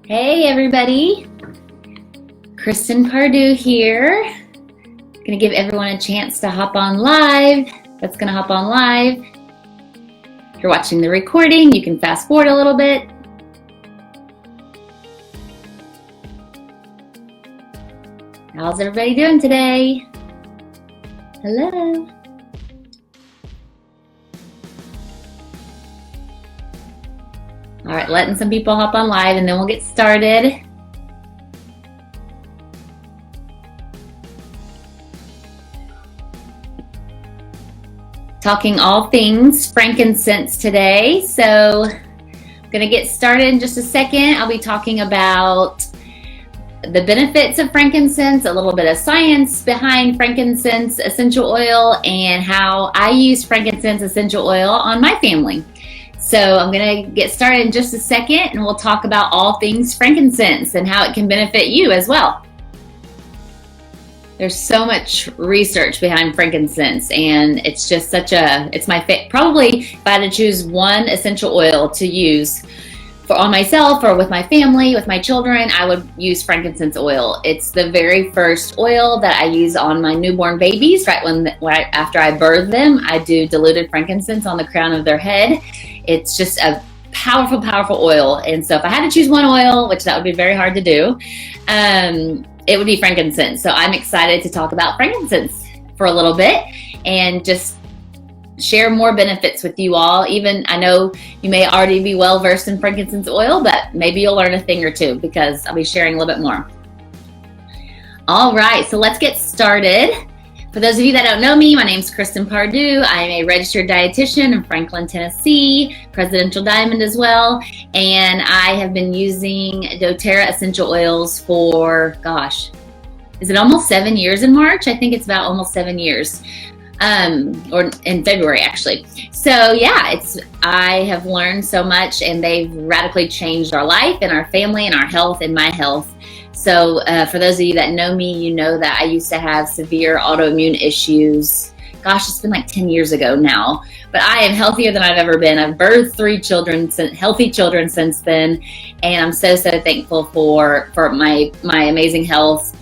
Hey everybody, Kristen Pardue here. Gonna give everyone a chance to hop on live. That's gonna hop on live. If you're watching the recording, you can fast forward a little bit. How's everybody doing today? Hello. All right, letting some people hop on live and then we'll get started. Talking all things frankincense today. So I'm gonna get started in just a second. I'll be talking about the benefits of frankincense, a little bit of science behind frankincense essential oil, and how I use frankincense essential oil on my family. So I'm going to get started in just a second, and we'll talk about all things frankincense and how it can benefit you as well. There's so much research behind frankincense, and it's just it's my probably if I had to choose one essential oil to use on myself or with my family, with my children, I would use frankincense oil. It's the very first oil that I use on my newborn babies. Right after I birth them, I do diluted frankincense on the crown of their head. It's just a powerful, powerful oil. And so if I had to choose one oil, which that would be very hard to do, it would be frankincense. So I'm excited to talk about frankincense for a little bit and just share more benefits with you all. Even I know you may already be well versed in frankincense oil, but maybe you'll learn a thing or two because I'll be sharing a little bit more. All right, so let's get started. For those of you that don't know me, my name is Kristen Pardue. I'm a registered dietitian in Franklin, Tennessee, Presidential Diamond as well. And I have been using doTERRA essential oils for, is it almost 7 years in March? I think it's about almost 7 years. Or in February actually. So yeah, I have learned so much, and they've radically changed our life and our family and our health and my health. So for those of you that know me, you know that I used to have severe autoimmune issues. It's been like 10 years ago now, but I am healthier than I've ever been. I've birthed 3 children, healthy children since then. And I'm so thankful for my amazing health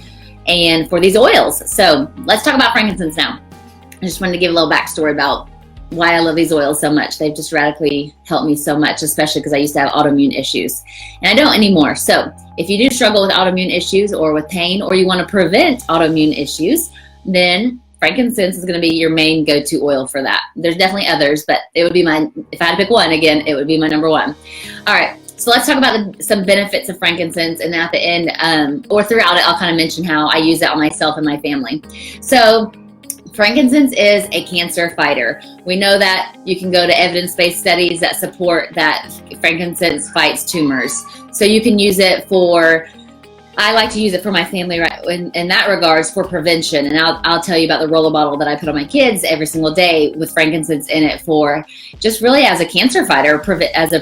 and for these oils. So let's talk about frankincense now. I just wanted to give a little backstory about why I love these oils so much. They've just radically helped me so much, especially because I used to have autoimmune issues. And I don't anymore. So if you do struggle with autoimmune issues or with pain, or you want to prevent autoimmune issues, then frankincense is going to be your main go-to oil for that. There's definitely others, but it would be if I had to pick one again, it would be my number one. All right. So let's talk about some benefits of frankincense, and then at the end, or throughout it, I'll kind of mention how I use it on myself and my family. So frankincense is a cancer fighter. We know that. You can go to evidence-based studies that support that frankincense fights tumors. So you can use it I like to use it for my family in that regards for prevention. And I'll tell you about the roller bottle that I put on my kids every single day with frankincense in it for just really as a cancer fighter, as a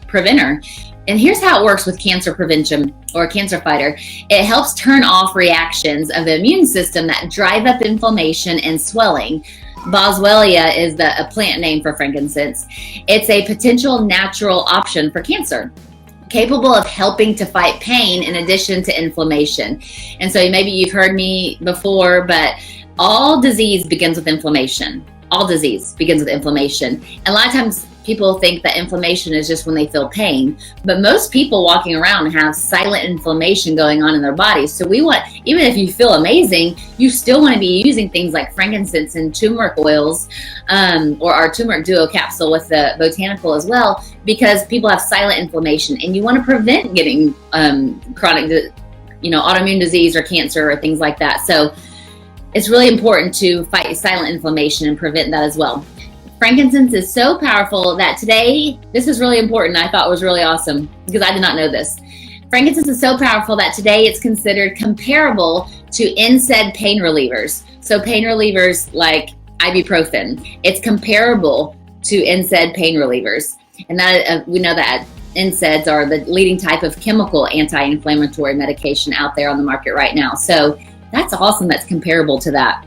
preventer. And here's how it works with cancer prevention or a cancer fighter. It helps turn off reactions of the immune system that drive up inflammation and swelling. Boswellia is a plant name for frankincense. It's a potential natural option for cancer, capable of helping to fight pain in addition to inflammation. And so maybe you've heard me before, but all disease begins with inflammation. All disease begins with inflammation. And a lot of times people think that inflammation is just when they feel pain, but most people walking around have silent inflammation going on in their bodies. So even if you feel amazing, you still want to be using things like frankincense and turmeric oils, or our turmeric duo capsule with the botanical as well, because people have silent inflammation, and you want to prevent getting chronic, autoimmune disease or cancer or things like that. So it's really important to fight silent inflammation and prevent that as well. Frankincense is so powerful that today, this is really important. I thought it was really awesome because I did not know this. Frankincense is so powerful that today it's considered comparable to NSAID pain relievers. So pain relievers like ibuprofen, it's comparable to NSAID pain relievers. And that we know that NSAIDs are the leading type of chemical anti-inflammatory medication out there on the market right now. So that's awesome. That's comparable to that.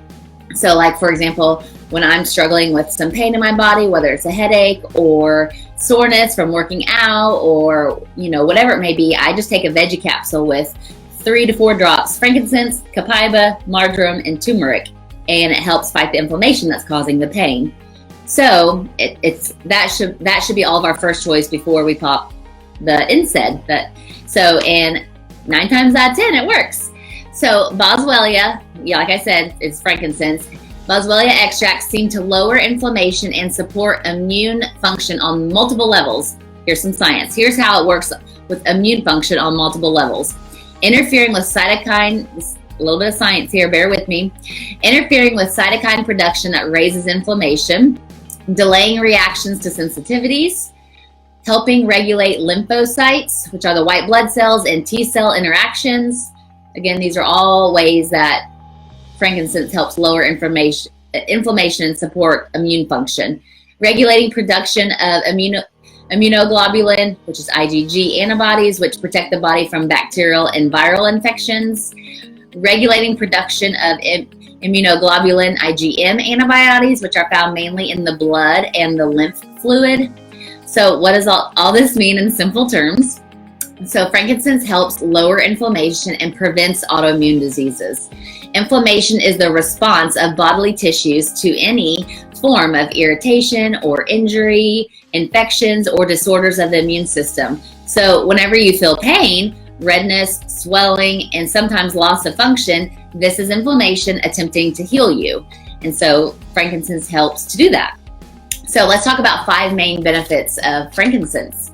So like, for example, when I'm struggling with some pain in my body, whether it's a headache or soreness from working out or, whatever it may be, I just take a veggie capsule with 3 to 4 drops frankincense, copaiba, marjoram, and turmeric, and it helps fight the inflammation that's causing the pain. So that should be all of our first choice before we pop the NSAID. And 9 times out of 10 it works. So boswellia, like I said, it's frankincense. Boswellia extracts seem to lower inflammation and support immune function on multiple levels. Here's some science. Here's how it works with immune function on multiple levels. Interfering with cytokine, a little bit of science here, bear with me. Interfering with cytokine production that raises inflammation, delaying reactions to sensitivities, helping regulate lymphocytes, which are the white blood cells, and T-cell interactions. Again, these are all ways that frankincense helps lower inflammation and support immune function. Regulating production of immunoglobulin, which is IgG antibodies, which protect the body from bacterial and viral infections. Regulating production of immunoglobulin IgM antibodies, which are found mainly in the blood and the lymph fluid. So what does all this mean in simple terms? So frankincense helps lower inflammation and prevents autoimmune diseases. Inflammation is the response of bodily tissues to any form of irritation or injury, infections, or disorders of the immune system. So whenever you feel pain, redness, swelling, and sometimes loss of function, this is inflammation attempting to heal you. And so frankincense helps to do that. So let's talk about 5 main benefits of frankincense.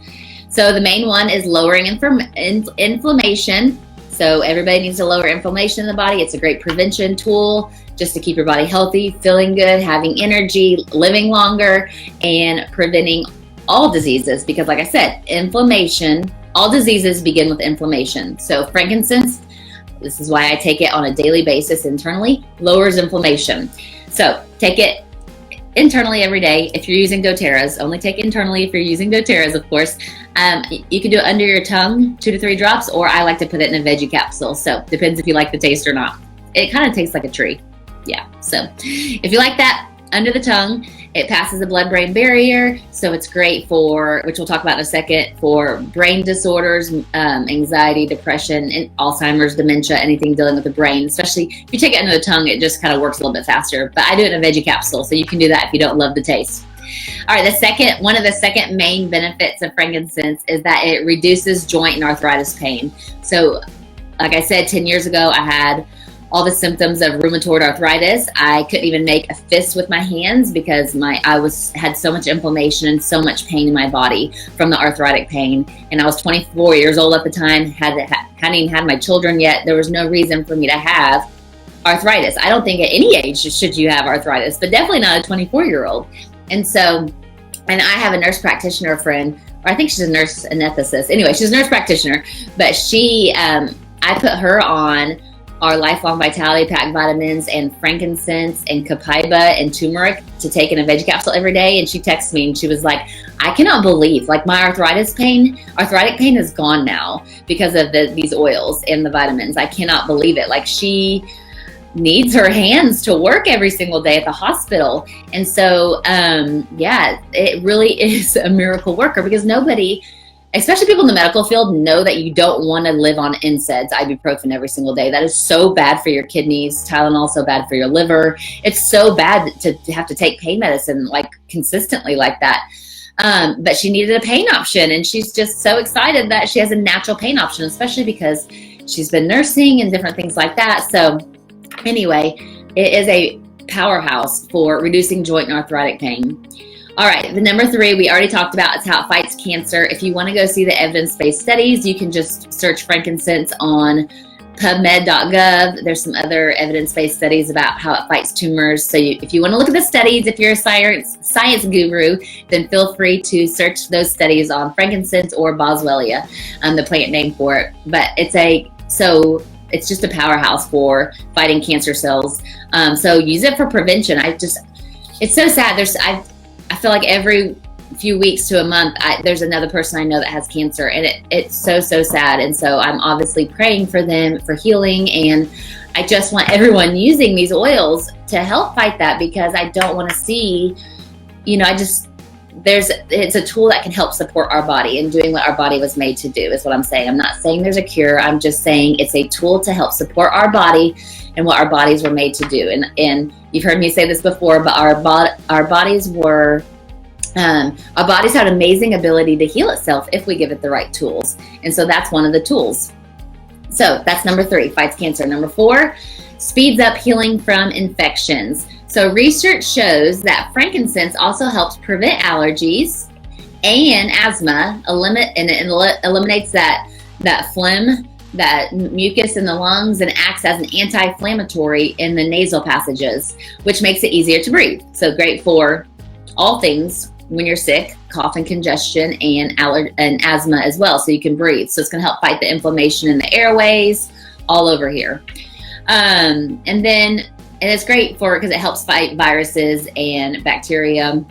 So the main one is lowering inflammation. So everybody needs to lower inflammation in the body. It's a great prevention tool just to keep your body healthy, feeling good, having energy, living longer, and preventing all diseases. Because like I said, inflammation, all diseases begin with inflammation. So frankincense, this is why I take it on a daily basis internally, lowers inflammation. So take it internally every day. If you're using doTERRA's, only take it internally if you're using doTERRA's, of course. You can do it under your tongue, 2 to 3 drops, or I like to put it in a veggie capsule. So depends if you like the taste or not. It kind of tastes like a tree. Yeah. So if you like that, under the tongue, it passes the blood-brain barrier. So it's great for, which we'll talk about in a second, for brain disorders, anxiety, depression, and Alzheimer's, dementia, anything dealing with the brain. Especially if you take it under the tongue, it just kind of works a little bit faster. But I do it in a veggie capsule, so you can do that if you don't love the taste. All right, one of the second main benefits of frankincense is that it reduces joint and arthritis pain. So like I said, 10 years ago, I had all the symptoms of rheumatoid arthritis. I couldn't even make a fist with my hands because I had so much inflammation and so much pain in my body from the arthritic pain. And I was 24 years old at the time, hadn't even had my children yet. There was no reason for me to have arthritis. I don't think at any age should you have arthritis, but definitely not a 24-year-old. And I have a nurse practitioner friend, or I think she's a nurse anesthetist. Anyway, she's a nurse practitioner, but I put her on our Lifelong Vitality Pack vitamins and frankincense and copaiba and turmeric to take in a veggie capsule every day. And she texted me and she was like, I cannot believe, like, my arthritic pain is gone now because of these oils and the vitamins. I cannot believe it. Like, she needs her hands to work every single day at the hospital. And so, it really is a miracle worker, because nobody, especially people in the medical field, know that you don't want to live on NSAIDs, ibuprofen, every single day. That is so bad for your kidneys. Tylenol so bad for your liver. It's so bad to have to take pain medicine like consistently like that. But she needed a pain option, and she's just so excited that she has a natural pain option, especially because she's been nursing and different things like that. So anyway, it is a powerhouse for reducing joint and arthritic pain. All right, the number 3 we already talked about is how it fights cancer. If you want to go see the evidence-based studies, you can just search frankincense on PubMed.gov. There's some other evidence-based studies about how it fights tumors. So if you want to look at the studies, if you're a science guru, then feel free to search those studies on frankincense or boswellia, the plant name for it. But it's just a powerhouse for fighting cancer cells. So use it for prevention. It's so sad. I feel like every few weeks to a month, there's another person I know that has cancer, and it's so sad. And so I'm obviously praying for them for healing, and I just want everyone using these oils to help fight that, because I don't want to see, it's a tool that can help support our body and doing what our body was made to do, is what I'm saying. I'm not saying there's a cure. I'm just saying it's a tool to help support our body and what our bodies were made to do. And you've heard me say this before, but our bodies had amazing ability to heal itself if we give it the right tools. And so that's one of the tools. So that's number 3, fights cancer. Number 4, speeds up healing from infections. So research shows that frankincense also helps prevent allergies and asthma, it eliminates that phlegm, that mucus in the lungs, and acts as an anti-inflammatory in the nasal passages, which makes it easier to breathe. So great for all things when you're sick, cough and congestion, and asthma as well, so you can breathe. So it's going to help fight the inflammation in the airways all over here. And it's great because it helps fight viruses and bacteria.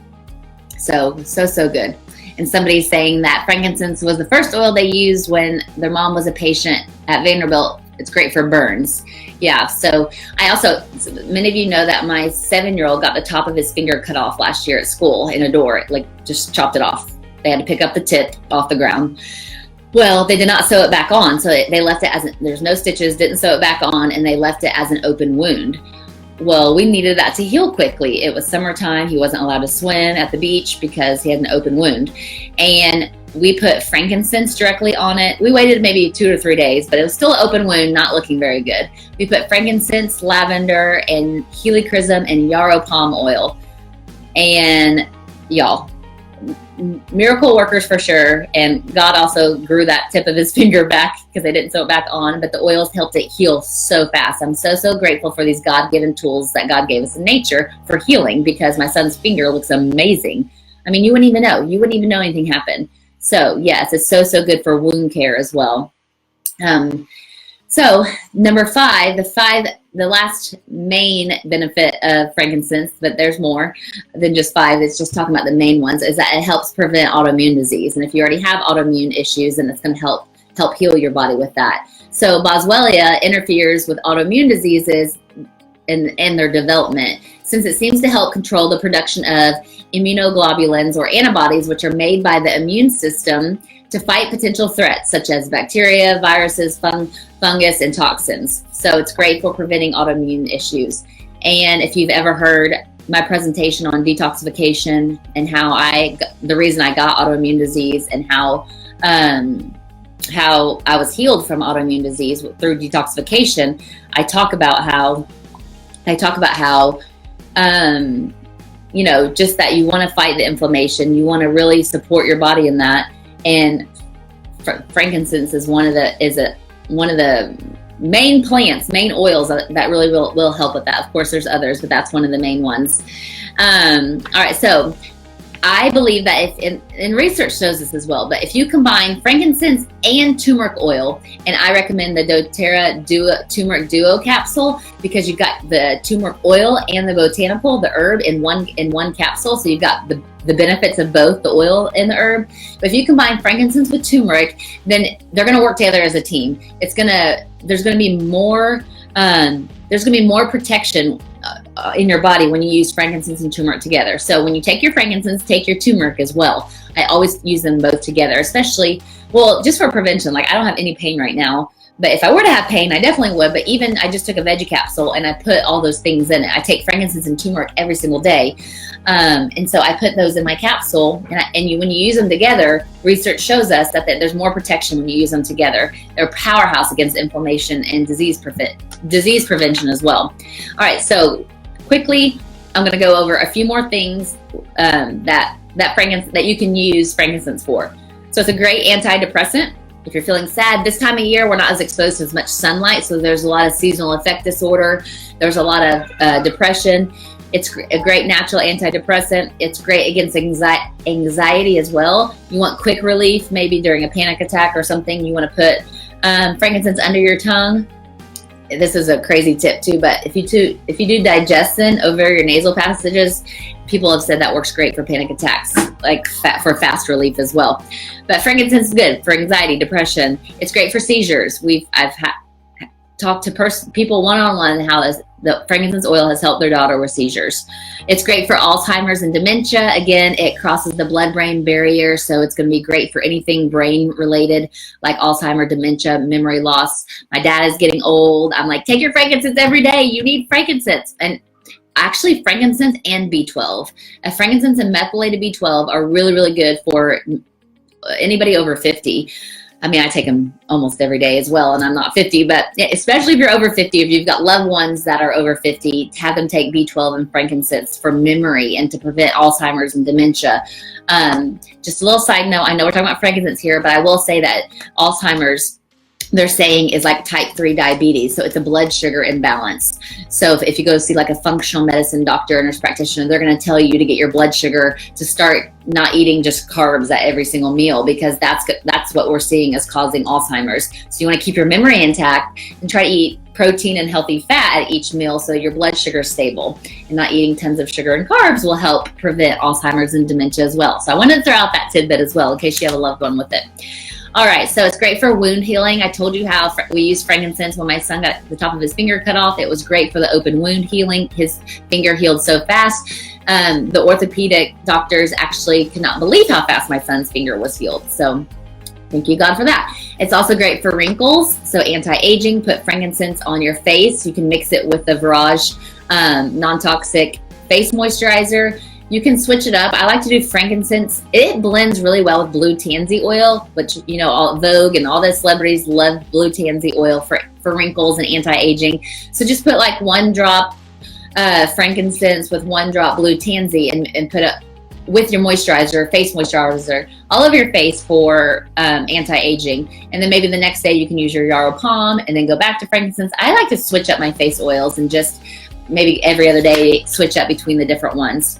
So good. And somebody's saying that frankincense was the first oil they used when their mom was a patient at Vanderbilt. It's great for burns. Yeah, so many of you know that my 7-year-old got the top of his finger cut off last year at school in a door, just chopped it off. They had to pick up the tip off the ground. Well, they did not sew it back on, so they left it there's no stitches, didn't sew it back on, and they left it as an open wound. Well, we needed that to heal quickly. It was summertime. He wasn't allowed to swim at the beach because he had an open wound. And we put frankincense directly on it. We waited maybe 2 or 3 days, but it was still an open wound, not looking very good. We put frankincense, lavender, and helichrysum and yarrow palm oil. And y'all, miracle workers for sure. And God also grew that tip of his finger back because they didn't sew it back on, but the oils helped it heal so fast. I'm so grateful for these God-given tools that God gave us in nature for healing, because my son's finger looks amazing. I mean, you wouldn't even know anything happened. So yes, it's so good for wound care as well. So number 5, the last main benefit of frankincense, but there's more than just 5, it's just talking about the main ones, is that it helps prevent autoimmune disease. And if you already have autoimmune issues, then it's going to help heal your body with that. So boswellia interferes with autoimmune diseases and their development, since it seems to help control the production of immunoglobulins, or antibodies, which are made by the immune system to fight potential threats such as bacteria, viruses, fungus, and toxins. So it's great for preventing autoimmune issues. And if you've ever heard my presentation on detoxification and the reason I got autoimmune disease and how I was healed from autoimmune disease through detoxification, I talk about how just that you want to fight the inflammation, you want to really support your body in that. And frankincense is one of the main oils that really will help with that. Of course, there's others, but that's one of the main ones. All right, so I believe that and research shows this as well, but if you combine frankincense and turmeric oil, and I recommend the doTERRA Turmeric Duo capsule, because you've got the turmeric oil and the botanical, the herb, in one capsule, so you've got the benefits of both the oil and the herb. But if you combine frankincense with turmeric, then they're going to work together as a team. There's going to be more protection in your body when you use frankincense and turmeric together. So when you take your frankincense, take your turmeric as well. I always use them both together, especially, just for prevention. I don't have any pain right now, but if I were to have pain, I definitely would. But even I just took a veggie capsule and I put all those things in it. I take frankincense and turmeric every single day. And so I put those in my capsule, and when you use them together, research shows us that there's more protection when you use them together. They're a powerhouse against inflammation and disease prevention as well. All right, so quickly, I'm going to go over a few more things that you can use frankincense for. So it's a great antidepressant. If you're feeling sad this time of year, we're not as exposed to as much sunlight, so there's a lot of seasonal affect disorder. There's a lot of depression. It's a great natural antidepressant. It's great against anxiety as well. You want quick relief, maybe during a panic attack or something. You want to put frankincense under your tongue. This is a crazy tip too, but if you do digestion over your nasal passages, people have said that works great for panic attacks, like for fast relief as well. But frankincense is good for anxiety, depression. It's great for seizures. I've talked to people one-on-one how the frankincense oil has helped their daughter with seizures. It's great for Alzheimer's and dementia. Again, it crosses the blood-brain barrier, so it's going to be great for anything brain-related like Alzheimer's, dementia, memory loss. My dad is getting old. I'm like, take your frankincense every day. You need frankincense. And actually, frankincense and B12. Frankincense and methylated B12 are really, really good for anybody over 50. I mean, I take them almost every day as well, and I'm not 50, but especially if you're over 50, if you've got loved ones that are over 50, have them take B12 and frankincense for memory and to prevent Alzheimer's and dementia. Just a little side note, I know we're talking about frankincense here, but I will say that Alzheimer's, they're saying, is like type 3 diabetes. So it's a blood sugar imbalance. So if you go see like a functional medicine doctor, nurse practitioner, they're going to tell you to get your blood sugar to start not eating just carbs at every single meal, because that's what we're seeing is causing Alzheimer's. So you want to keep your memory intact and try to eat protein and healthy fat at each meal so your blood sugar is stable. And not eating tons of sugar and carbs will help prevent Alzheimer's and dementia as well. So I wanted to throw out that tidbit as well in case you have a loved one with it. All right, so it's great for wound healing. I told you how we used frankincense when my son got the top of his finger cut off. It was great for the open wound healing. His finger healed so fast. The orthopedic doctors actually could not believe how fast my son's finger was healed. So thank you, God, for that. It's also great for wrinkles, so anti-aging. Put frankincense on your face. You can mix it with the Virage non-toxic face moisturizer. You can switch it up. I like to do frankincense. It blends really well with blue tansy oil, which, you know, all Vogue and all the celebrities love blue tansy oil for wrinkles and anti-aging. So just put like 1 drop frankincense with 1 drop blue tansy and put it with your moisturizer, face moisturizer, all over your face for anti-aging. And then maybe the next day you can use your Yarrow Palm and then go back to frankincense. I like to switch up my face oils and just maybe every other day switch up between the different ones.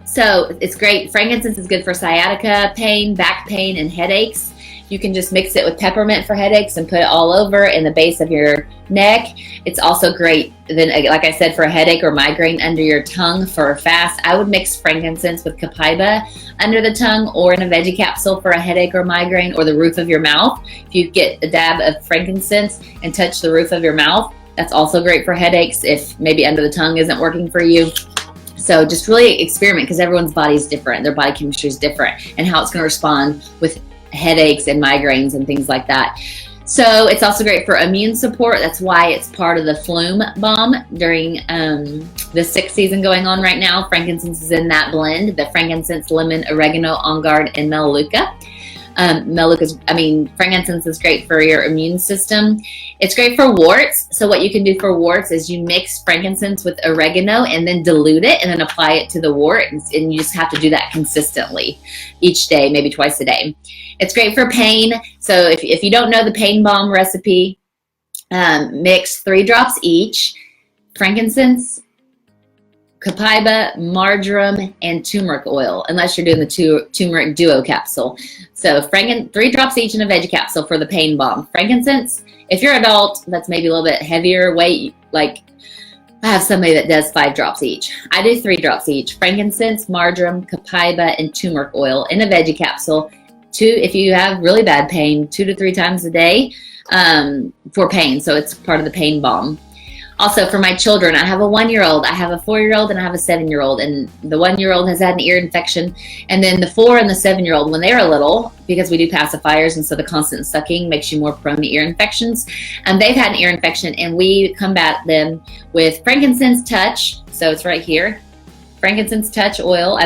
So it's great. Frankincense is good for sciatica pain, back pain, and headaches. You can just mix it with peppermint for headaches and put it all over in the base of your neck. It's also great, then, like I said, for a headache or migraine under your tongue for a fast. I would mix frankincense with copaiba under the tongue or in a veggie capsule for a headache or migraine, or the roof of your mouth. If you get a dab of frankincense and touch the roof of your mouth, that's also great for headaches if maybe under the tongue isn't working for you. So just really experiment, because everyone's body is different. Their body chemistry is different, and how it's going to respond with headaches and migraines and things like that. So it's also great for immune support. That's why it's part of the Flume Balm during the sick season going on right now. Frankincense is in that blend, the frankincense, lemon, oregano, on guard, and melaleuca. Frankincense is great for your immune system. It's great for warts. So what you can do for warts is you mix frankincense with oregano and then dilute it and then apply it to the wart. And you just have to do that consistently each day, maybe twice a day. It's great for pain. So if you don't know the pain balm recipe, mix 3 drops each, frankincense, copaiba, marjoram, and turmeric oil, unless you're doing the turmeric duo capsule. So 3 drops each in a veggie capsule for the pain balm. Frankincense, if you're adult, that's maybe a little bit heavier weight. Like I have somebody that does 5 drops each. I do 3 drops each. Frankincense, marjoram, copaiba, and turmeric oil in a veggie capsule. If you have really bad pain, 2 to 3 times a day for pain. So it's part of the pain balm. Also, for my children, I have a 1-year-old, I have a 4-year-old, and I have a 7-year-old. And the 1-year-old has had an ear infection. And then the 4 and the 7-year-old, when they're little, because we do pacifiers, and so the constant sucking makes you more prone to ear infections. And they've had an ear infection, and we combat them with frankincense touch. So it's right here. Frankincense touch oil.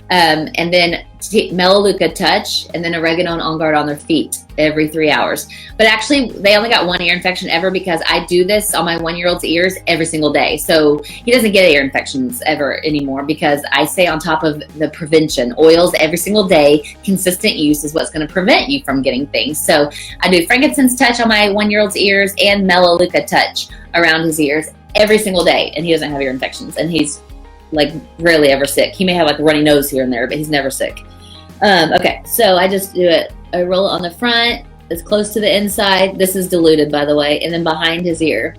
And then melaleuca touch, and then oregano and on guard on their feet every 3 hours. But actually, they only got 1 ear infection ever, because I do this on my 1-year-old's ears every single day. So he doesn't get ear infections ever anymore, because I stay on top of the prevention. Oils every single day, consistent use is what's going to prevent you from getting things. So I do frankincense touch on my 1-year-old's ears and melaleuca touch around his ears every single day, and he doesn't have ear infections, and he's like rarely ever sick. He may have like a runny nose here and there, but he's never sick. Okay, so I just do it. I roll it on the front, as close to the inside. This is diluted, by the way, and then behind his ear.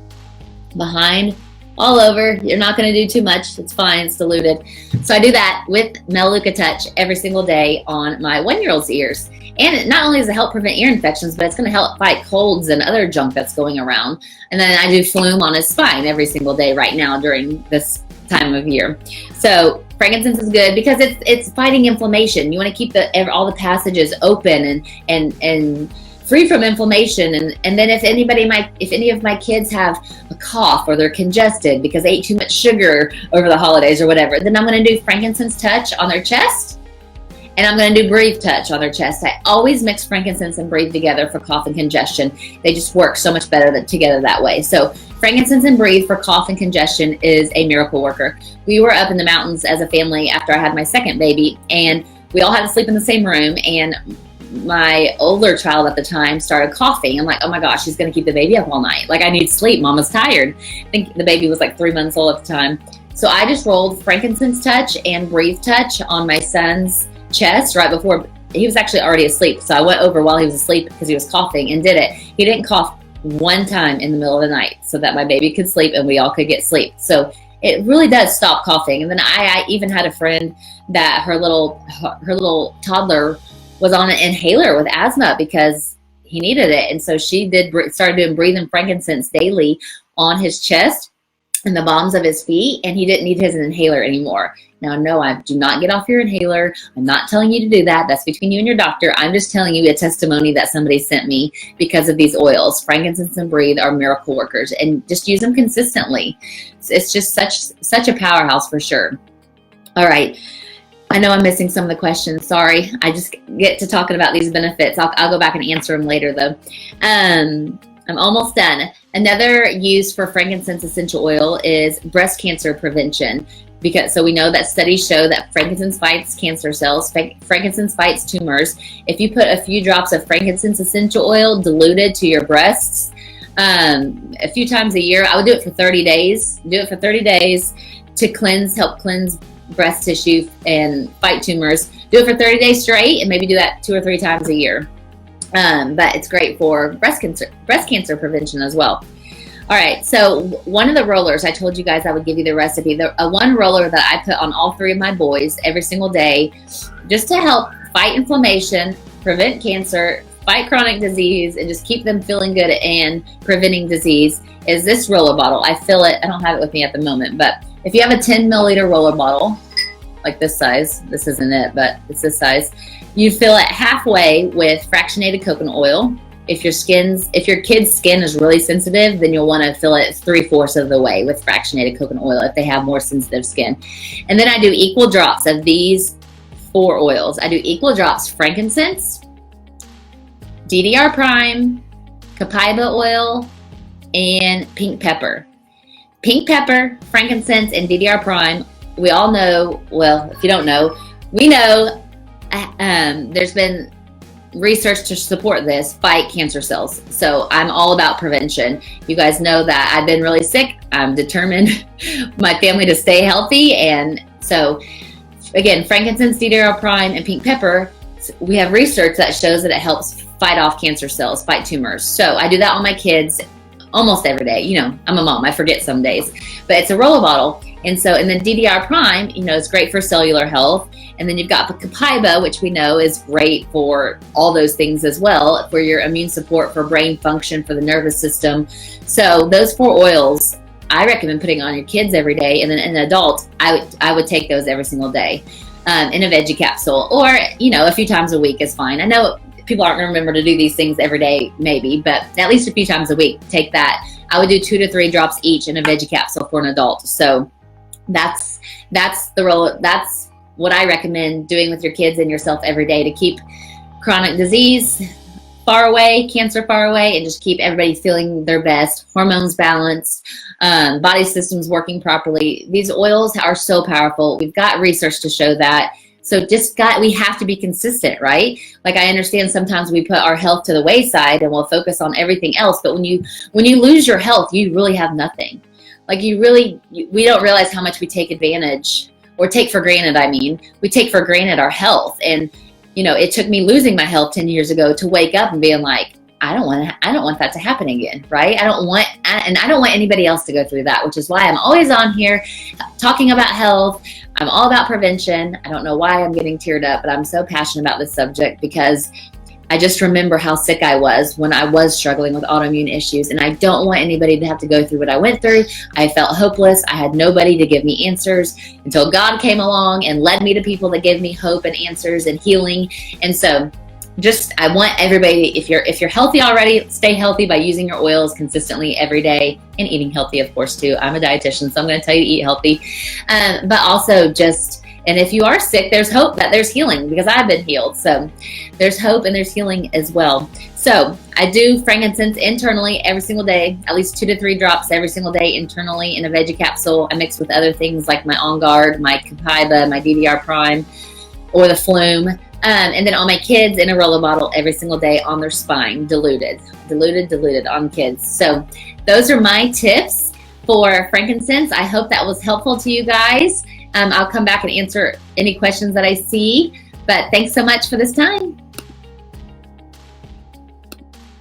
Behind all over. You're not going to do too much. It's fine. It's diluted. So I do that with Melaleuca Touch every single day on my 1-year-old's ears. And it not only does it help prevent ear infections, but it's going to help fight colds and other junk that's going around. And then I do Flume on his spine every single day right now during this time of year. So frankincense is good because it's fighting inflammation. You want to keep all the passages open and free from inflammation. And then if any of my kids have a cough or they're congested because they ate too much sugar over the holidays or whatever, then I'm going to do frankincense touch on their chest. And I'm going to do breathe touch on their chest. I always mix frankincense and breathe together for cough and congestion. They just work so much better together that way. So frankincense and breathe for cough and congestion is a miracle worker. We were up in the mountains as a family after I had my second baby, and we all had to sleep in the same room. And my older child at the time started coughing. I'm like, oh my gosh, she's going to keep the baby up all night. Like, I need sleep. Mama's tired. I think the baby was like 3 months old at the time. So I just rolled frankincense touch and breathe touch on my son's chest right before he was actually already asleep. So I went over while he was asleep because he was coughing and did it. He didn't cough one time in the middle of the night so that my baby could sleep and we all could get sleep. So it really does stop coughing. And then I even had a friend that her little toddler was on an inhaler with asthma because he needed it. And so she started doing breathing frankincense daily on his chest and the bottoms of his feet, and he didn't need his inhaler anymore. Now, no, I do not get off your inhaler. I'm not telling you to do that. That's between you and your doctor. I'm just telling you a testimony that somebody sent me because of these oils. Frankincense and breathe are miracle workers, and just use them consistently. It's just such a powerhouse for sure. All right. I know I'm missing some of the questions. Sorry. I just get to talking about these benefits. I'll go back and answer them later, though. I'm almost done. Another use for frankincense essential oil is breast cancer prevention. So we know that studies show that frankincense fights cancer cells. Frankincense fights tumors. If you put a few drops of frankincense essential oil diluted to your breasts a few times a year, I would do it for 30 days. Do it for 30 days to help cleanse breast tissue and fight tumors. Do it for 30 days straight, and maybe do that 2 or 3 times a year. But it's great for breast cancer prevention as well. All right, so one of the rollers, I told you guys I would give you the recipe. One roller that I put on all 3 of my boys every single day, just to help fight inflammation, prevent cancer, fight chronic disease, and just keep them feeling good and preventing disease, is this roller bottle. I fill it. I don't have it with me at the moment, but if you have a 10 milliliter roller bottle, like this size, this isn't it, but it's this size, you fill it halfway with fractionated coconut oil. If your kid's skin is really sensitive, then you'll want to fill it 3/4 of the way with fractionated coconut oil if they have more sensitive skin. And then I do equal drops of these 4 oils. I do equal drops frankincense, DDR prime, copaiba oil, and pink pepper. Pink pepper, frankincense, and DDR prime, we all know, well, if you don't know, we know there's been research to support this, fight cancer cells. So I'm all about prevention. You guys know that I've been really sick. I'm determined my family to stay healthy. And so again, frankincense, DDR prime, and pink pepper, we have research that shows that it helps fight off cancer cells, fight tumors. So I do that on my kids almost every day. You know, I'm a mom, I forget some days, but it's a roller bottle. And then DDR prime, it's great for cellular health. And then you've got the copaiba, which we know is great for all those things as well, for your immune support, for brain function, for the nervous system. So those 4 oils, I recommend putting on your kids every day. And then an adult, I would take those every single day in a veggie capsule, or, a few times a week is fine. I know people aren't going to remember to do these things every day, maybe, but at least a few times a week, take that. I would do 2 to 3 drops each in a veggie capsule for an adult. So that's what I recommend doing with your kids and yourself every day to keep chronic disease far away, cancer far away, and just keep everybody feeling their best, hormones balanced, body systems working properly. These oils are so powerful. We've got research to show that. So we have to be consistent, right? Like, I understand sometimes we put our health to the wayside and we'll focus on everything else. But when you lose your health, you really have nothing. Like, we don't realize how much we take advantage, or take for granted. We take for granted our health. And, it took me losing my health 10 years ago to wake up and being like, I don't want that to happen again, right? I don't want anybody else to go through that, which is why I'm always on here talking about health. I'm all about prevention. I don't know why I'm getting teared up, but I'm so passionate about this subject because I just remember how sick I was when I was struggling with autoimmune issues, and I don't want anybody to have to go through what I went through. I felt hopeless. I had nobody to give me answers until God came along and led me to people that give me hope and answers and healing. And so I want everybody, if you're healthy already, stay healthy by using your oils consistently every day and eating healthy, of course, too. I'm a dietitian, so I'm going to tell you to eat healthy. But also and if you are sick, there's hope that there's healing, because I've been healed. So there's hope and there's healing as well. So I do frankincense internally every single day, at least 2 to 3 drops every single day internally in a veggie capsule. I mix with other things like my On Guard, my Copaiba, my DDR Prime, or the Flume. And then on my kids in a Rolo bottle every single day on their spine, diluted on kids. So those are my tips for frankincense. I hope that was helpful to you guys. I'll come back and answer any questions that I see, but thanks so much for this time.